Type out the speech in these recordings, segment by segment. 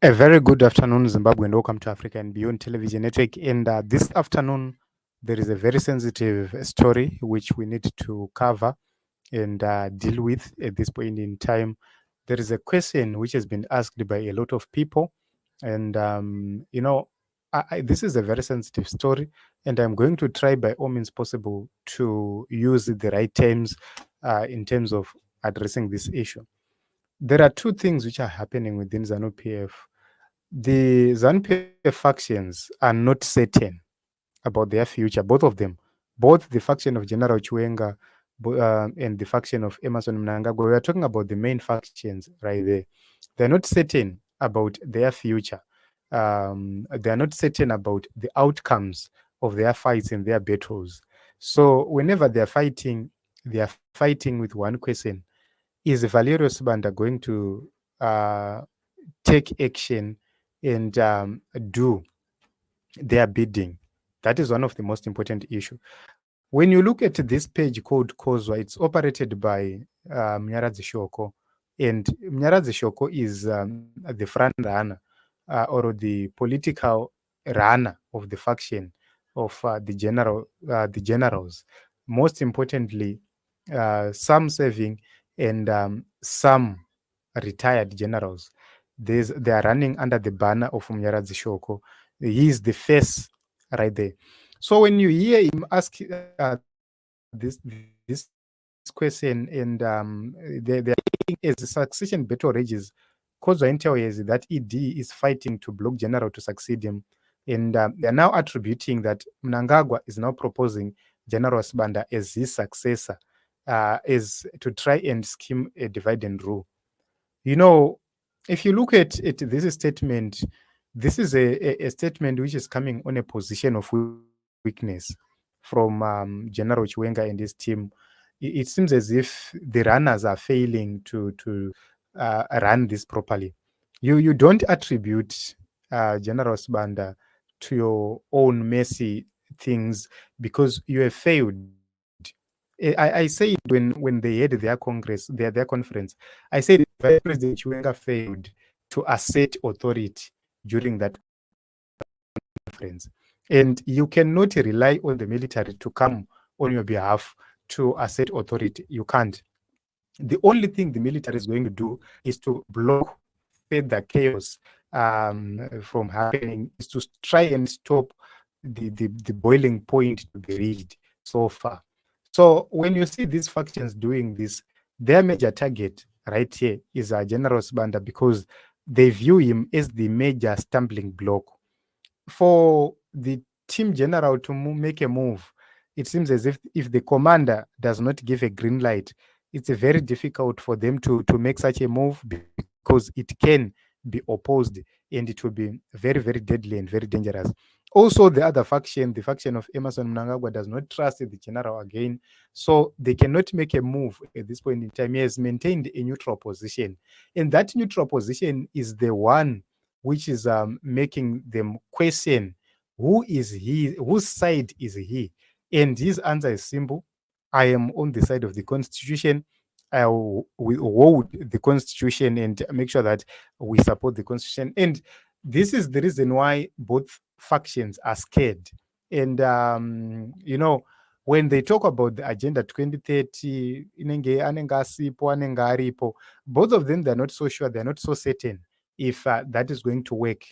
A very good afternoon, Zimbabwe, and welcome to Africa and Beyond Television Network. And this afternoon, there is a very sensitive story which we need to cover and deal with at this point in time. There is a question which has been asked by a lot of people, and this is a very sensitive story, and I'm going to try by all means possible to use the right terms in terms of addressing this issue. There are two things which are happening within ZANU PF. The ZANU PF factions are not certain about their future, both of them, both the faction of General Chiwenga and the faction of Emerson Mnangagwa. We are talking about the main factions right there. They're not certain about their future. They are not certain about the outcomes of their fights and their battles. So whenever they are fighting with one question: is Valerio Sibanda going to uh, take action and do their bidding? That is one of the most important issues. When you look at this page called Kozwa, it's operated by Mnyaradzi Shoko, and Mnyaradzi Shoko is the front runner or the political runner of the faction of the generals. Most importantly, some serving and some retired generals. They are running under the banner of Mnyaradzi Shoko. He is the face right there. So when you hear him ask this question, and they are saying as the succession battle rages, Kozwa Intel is that ED is fighting to block General to succeed him, and they are now attributing that Mnangagwa is now proposing General Sibanda as his successor, is to try and scheme a divide and rule. You know, if you look at this statement, this is a statement which is coming on a position of weakness from General Chiwenga and his team. It seems as if the runners are failing to run this properly. You don't attribute General Sibanda to your own messy things because you have failed. I say it when they had their congress, their conference. I said Vice President Chiwenga failed to assert authority during that conference, and you cannot rely on the military to come on your behalf to assert authority. You can't. The only thing the military is going to do is to block further chaos from happening, is to try and stop the boiling point to be reached so far. So when you see these factions doing this, their major target right here is General Sibanda, because they view him as the major stumbling block. For the team general to make a move, it seems as if the commander does not give a green light, it's very difficult for them to make such a move, because it can be opposed and it will be very, very deadly and very dangerous. Also, the other faction, the faction of Emerson Mnangagwa, does not trust the general again, so they cannot make a move at this point in time. He has maintained a neutral position, and that neutral position is the one which is making them question who is he, whose side is he, and his answer is simple: I am on the side of the constitution. I will hold the constitution and make sure that we support the constitution. And this is the reason why both factions are scared. And when they talk about the agenda 2030, both of them, they're not so sure, they're not so certain if that is going to work.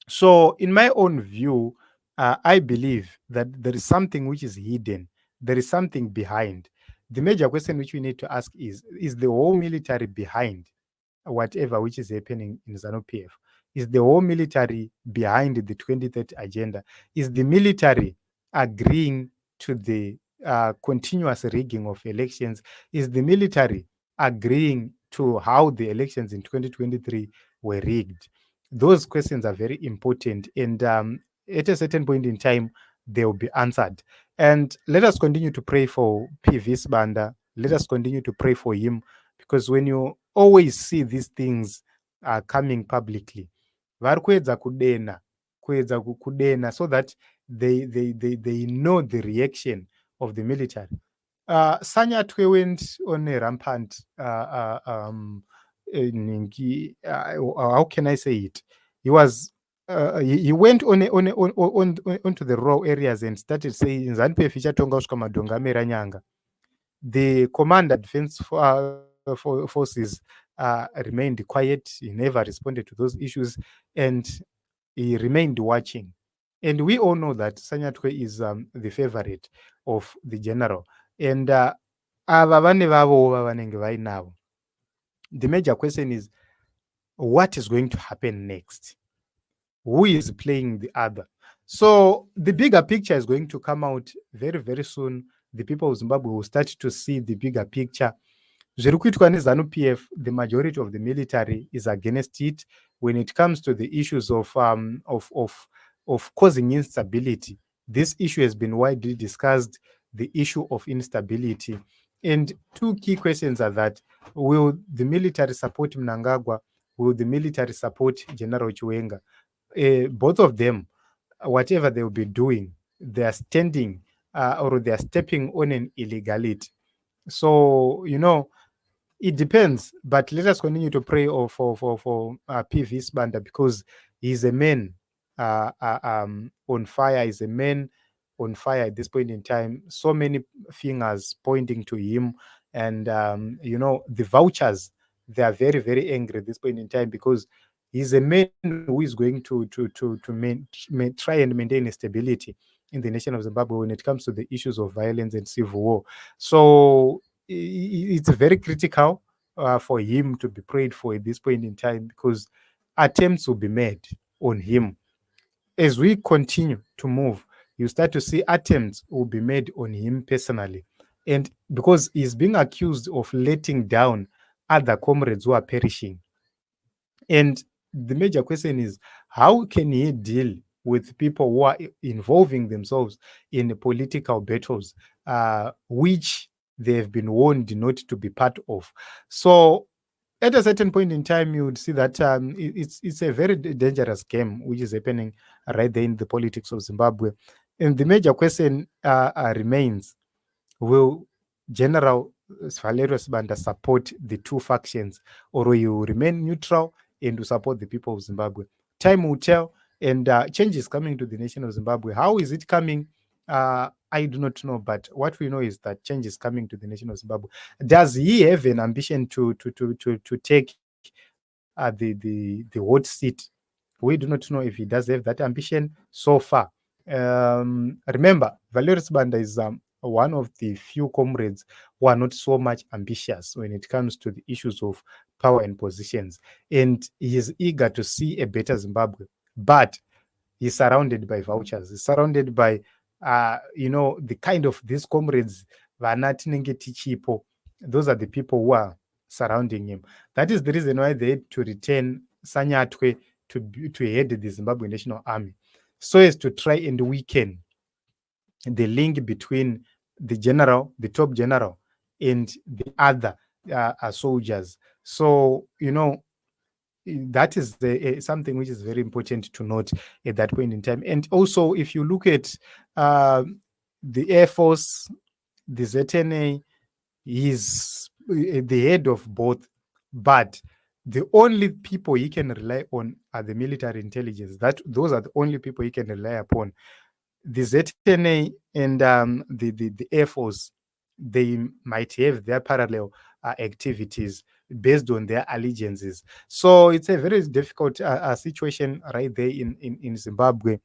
So, in my own view, I believe that there is something which is hidden. There is something behind. The major question which we need to ask is the whole military behind whatever which is happening in ZANU PF? Is the whole military behind the 2030 agenda? Is the military agreeing to the continuous rigging of elections? Is the military agreeing to how the elections in 2023 were rigged? Those questions are very important, and at a certain point in time, they will be answered. And let us continue to pray for PV Sibanda. Let us continue to pray for him, because when you always see these things coming publicly, vari kuedza kudena so that they know the reaction of the military. Sanyatwe went on a rampant how can I say it? He was he went onto the rural areas and started saying ZANU PF ichatonga kusvika madhonga amera nyanga. The commander defense forces remained quiet. He never responded to those issues, and he remained watching. And we all know that Sanyatwe is the favorite of the general. And ava vane vavo vanenge vainavo. The major question is, what is going to happen next? Who is playing the other? So the bigger picture is going to come out very, very soon. The people of Zimbabwe will start to see the bigger picture. Zviri kuitwa neZANU PF, the majority of the military is against it. When it comes to the issues of causing instability, this issue has been widely discussed, the issue of instability. And two key questions are that, will the military support Mnangagwa? Will the military support General Chiwenga? Both of them, whatever they will be doing, they are standing or they are stepping on an illegality. So, it depends, but let us continue to pray for PV Sibanda, because he's a man on fire. He's a man on fire at this point in time. So many fingers pointing to him, and the vouchers, they are very, very angry at this point in time, because he's a man who is going to try and maintain stability in the nation of Zimbabwe when it comes to the issues of violence and civil war. So it's very critical for him to be prayed for at this point in time, because attempts will be made on him. As we continue to move, you start to see attempts will be made on him personally. And because he's being accused of letting down other comrades who are perishing. And the major question is, how can he deal with people who are involving themselves in political battles, which they have been warned not to be part of? So at a certain point in time, you would see that it's a very dangerous game which is happening right there in the politics of Zimbabwe. And the major question remains, will General Valerio Sibanda support the two factions, or will you remain neutral and to support the people of Zimbabwe? Time will tell, and change is coming to the nation of Zimbabwe. How is it coming? I do not know, but what we know is that change is coming to the nation of Zimbabwe. Does he have an ambition to take the hot seat? We do not know if he does have that ambition so far. Remember, Valerio Sibanda is one of the few comrades who are not so much ambitious when it comes to the issues of power and positions. And he is eager to see a better Zimbabwe. But he's surrounded by vouchers. He's surrounded by, the kind of these comrades, those are the people who are surrounding him. That is the reason why they had to return Sanyatwe to head the Zimbabwe National Army, so as to try and weaken the link between the top general, and the other soldiers. So, that is something which is very important to note at that point in time. And also, if you look at the Air Force, the ZNA, he's the head of both, but the only people he can rely on are the military intelligence. Those are the only people he can rely upon. The ZNA and the Air Force, they might have their parallel activities based on their allegiances. So it's a very difficult situation right there in Zimbabwe.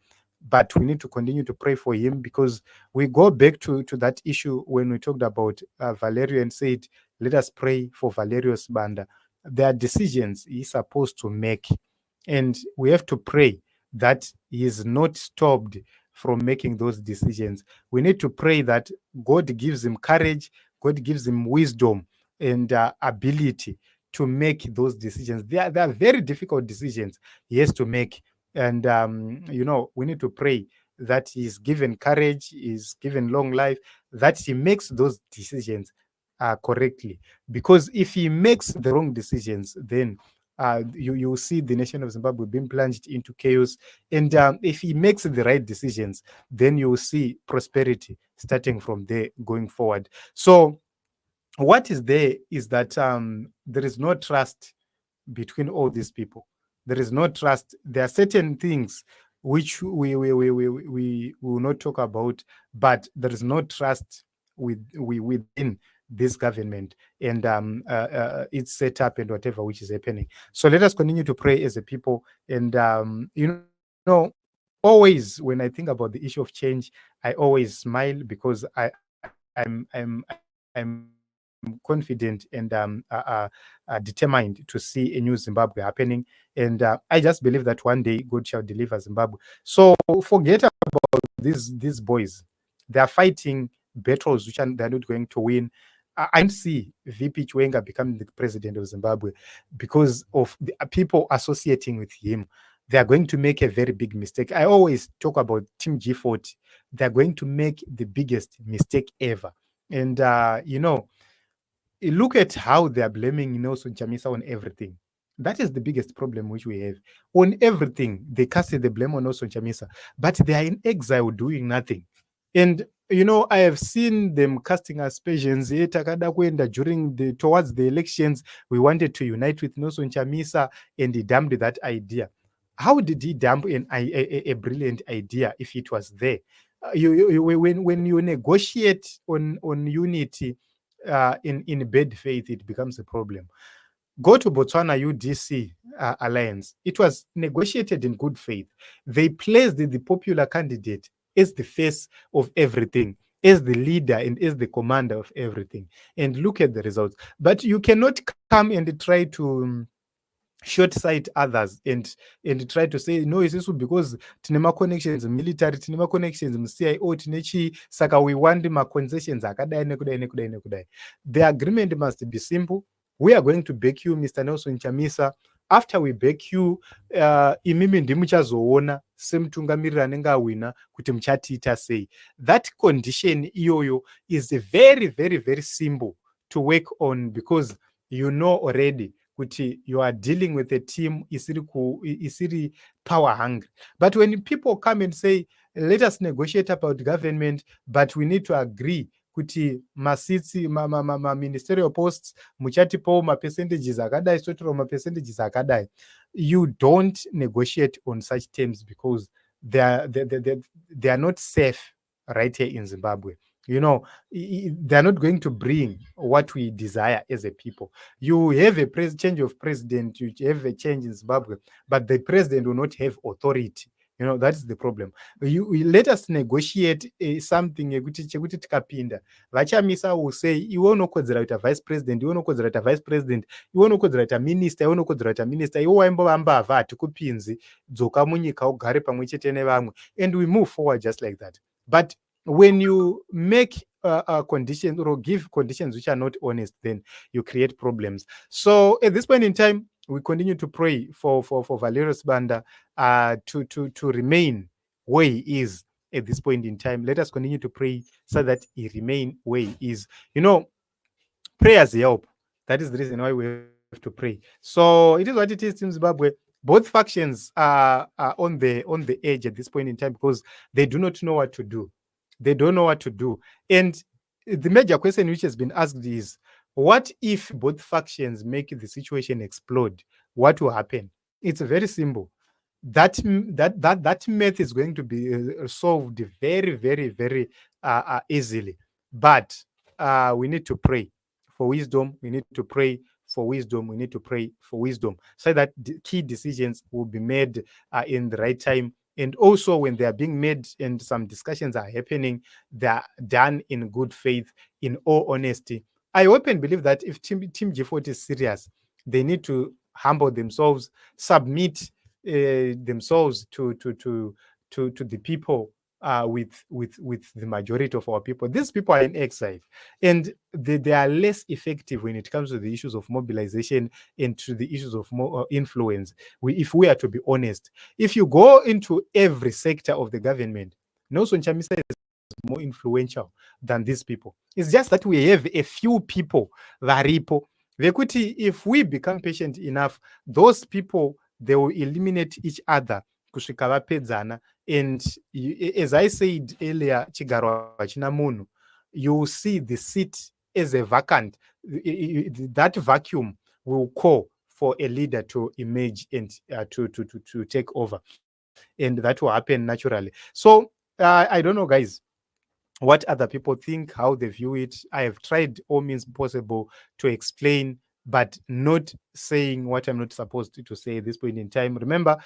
But we need to continue to pray for him, because we go back to that issue when we talked about Valerio and said, let us pray for Valerio Sibanda. There are decisions he's supposed to make, and we have to pray that he is not stopped from making those decisions. We need to pray that God gives him courage, God gives him wisdom and ability to make those decisions. They are very difficult decisions he has to make. And, we need to pray that he's given courage, he's given long life, that he makes those decisions correctly. Because if he makes the wrong decisions, then you will see the nation of Zimbabwe being plunged into chaos. And if he makes the right decisions, then you will see prosperity starting from there going forward. So what is there is that there is no trust between all these people. There is no trust. There are certain things which we will not talk about, but there is no trust within this government and its setup and whatever which is happening. So let us continue to pray as a people. And always when I think about the issue of change, I always smile because I'm confident and determined to see a new Zimbabwe happening. And I just believe that one day God shall deliver Zimbabwe. So forget about these boys. They are fighting battles which they're not going to win. I don't see VP Chiwenga becoming the president of Zimbabwe because of the people associating with him. They are going to make a very big mistake. I always talk about Team G40. They're going to make the biggest mistake ever. And, look at how they are blaming Nelson Chamisa on everything. That is the biggest problem which we have. On everything, they cast the blame on Nelson Chamisa, but they are in exile doing nothing. And I have seen them casting aspersions towards the elections. We wanted to unite with Nelson Chamisa, and he dumped that idea. How did he dump a brilliant idea if it was there? When you negotiate on unity in bad faith, it becomes a problem. Go to Botswana UDC alliance. It was negotiated in good faith. They placed the popular candidate as the face of everything, as the leader and as the commander of everything. And look at the results. But you cannot come and try to short sight others and try to say no, this is because tinema connections military, tinema connections CIO, tinechi saka we want ma concessions akadai nekudai. The agreement must be simple. We are going to back you, Mr. Nelson Chamisa. After we back you, imimi ndimuchazoona semtungamirira anenge awina kuti muchatiita sei. That condition iyoyo is very, very, very simple to work on because you know already kuti you are dealing with a team isiri power hungry. But when people come and say, let us negotiate about government, but we need to agree kuti masitsi ministerial posts muchatipo percentages akadai, total percentages akadai, you don't negotiate on such terms because they are not safe right here in Zimbabwe. They're not going to bring what we desire as a people. You have a change of president, you have a change in Zimbabwe, but the president will not have authority. That is the problem. You let us negotiate something chekuti tikapinda vachamisa will say iwe unokodzera kuita vice president, iwe unokodzera kuita vice president, iwe unokodzera kuita minister, iwe unokodzera kuita minister, iwe waimbovambavha hatikupinzi, dzoka munyika ugare pamwe chete nevamwe, and we move forward just like that. But when you make conditions or give conditions which are not honest, then you create problems. So at this point in time, we continue to pray for General Sibanda to remain where he is at this point in time. Let us continue to pray so that he remain where he is. Prayers help. That is the reason why we have to pray. So it is what it is, Team Zimbabwe. Both factions are on the edge at this point in time because they do not know what to do. They don't know what to do. And the major question which has been asked is, what if both factions make the situation explode? What will happen? It's very simple. That math is going to be solved very, very, very easily. But we need to pray for wisdom. We need to pray for wisdom. We need to pray for wisdom so that the key decisions will be made in the right time. And also when they are being made and some discussions are happening, they are done in good faith, in all honesty. I hope and believe that if Team G40 is serious, they need to humble themselves, submit themselves to the people with the majority of our people. These people are in exile, and they are less effective when it comes to the issues of mobilization and to the issues of more influence. If we are to be honest, if you go into every sector of the government, Nelson Chamisa is more influential than these people. It's just that we have a few people, varipo. If we become patient enough, those people, they will eliminate each other. And as I said earlier, you see the seat as a vacant. That vacuum will call for a leader to emerge and to take over, and that will happen naturally. So I don't know, guys, what other people think, how they view it. I have tried all means possible to explain, but not saying what I'm not supposed to say at this point in time. Remember,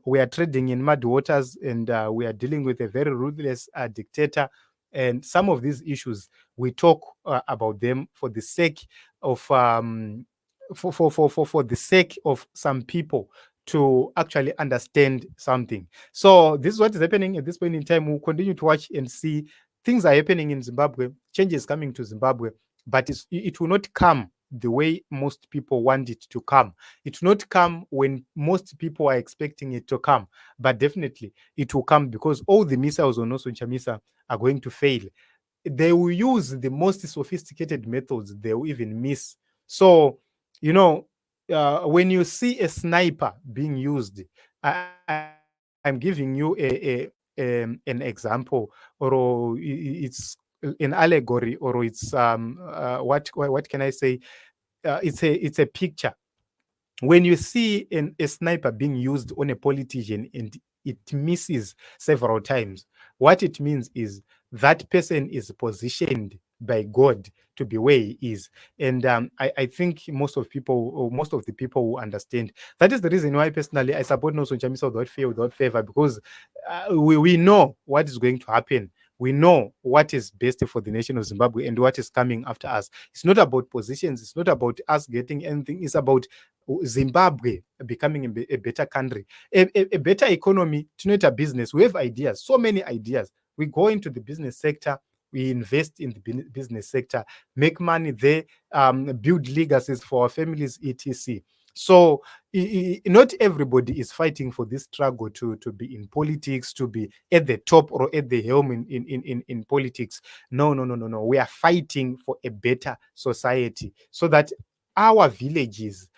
we are trading in mud waters, and we are dealing with a very ruthless dictator. And some of these issues, we talk about them for the sake of for the sake of some people to actually understand something. So this is what is happening at this point in time. We'll continue to watch and see. Things are happening in Zimbabwe, changes coming to Zimbabwe, but it will not come the way most people want it to come. It will not come when most people are expecting it to come, but definitely it will come, because all the missiles on Oso Chamisa are going to fail. They will use the most sophisticated methods, they will even miss. So, you know, when you see a sniper being used, I'm giving you an example, or it's an allegory, or it's what can I say? It's a picture. When you see a sniper being used on a politician and it misses several times, what it means is that person is positioned by God to be where he is. And I think most of people, or most of the people, will understand. That is the reason why personally I support Nelson Chamisa without fear, without favor, because we know what is going to happen. We know what is best for the nation of Zimbabwe and what is coming after us. It's not about positions. It's not about us getting anything. It's about Zimbabwe becoming a better country, a better economy, to not a business. We have ideas, so many ideas. We go into the business sector, we invest in the business sector, make money there, build legacies for our families, etc. So not everybody is fighting for this struggle to be in politics, to be at the top or at the helm in politics. No, no, no, no, no. We are fighting for a better society, so that our villages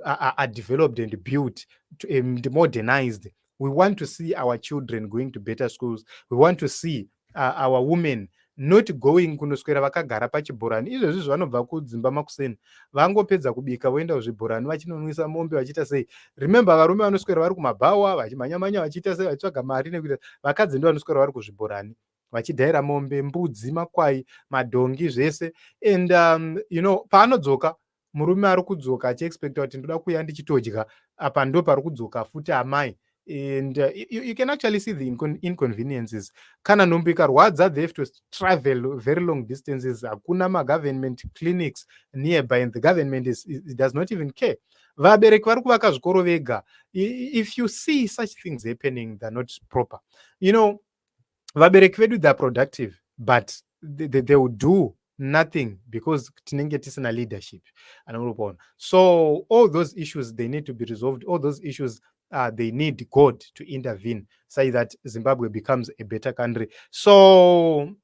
are developed and built and modernized. We want to see our children going to better schools. We want to see our women not going kunoswera vakagara pachibhorani. Izvozvi zvanobva kudzimba makuseni, vangopedza kubika voenda kuzvibhorani vachinonwisa mombe vachiita sei. Remember, varume vanoswera vari kumabhawa vachimhanya-manya vachiita sei, vachitsvaga mari, nekuti vakadzi ndo vanoswera vari kuzvibhorani vachidhaira mombe, mbudzi, makwai, madhongi, zvese. And paanodzoka, murume ari kudzoka achiexpecta kuti ndoda kuuya ndichitodya, apa ndo pari kudzoka futi amai. And you can actually see the inconveniences. Kana nhumbi ikarwadza, they have to travel very long distances. Hakuna ma-government clinics nearby, and the government it does not even care. Vabereki vari kuvaka zvikoro vega. If you see such things happening, they're not proper. Vabereki vedu, they're productive, but they will do nothing because tinenge tisina leadership. So all those issues, they need to be resolved. All those issues, they need God to intervene so that Zimbabwe becomes a better country. So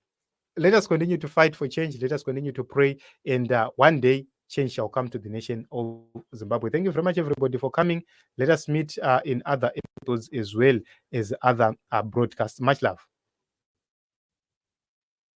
let us continue to fight for change. Let us continue to pray, and one day change shall come to the nation of Zimbabwe. Thank you very much, everybody, for coming. Let us meet in other episodes as well as other broadcasts. Much love.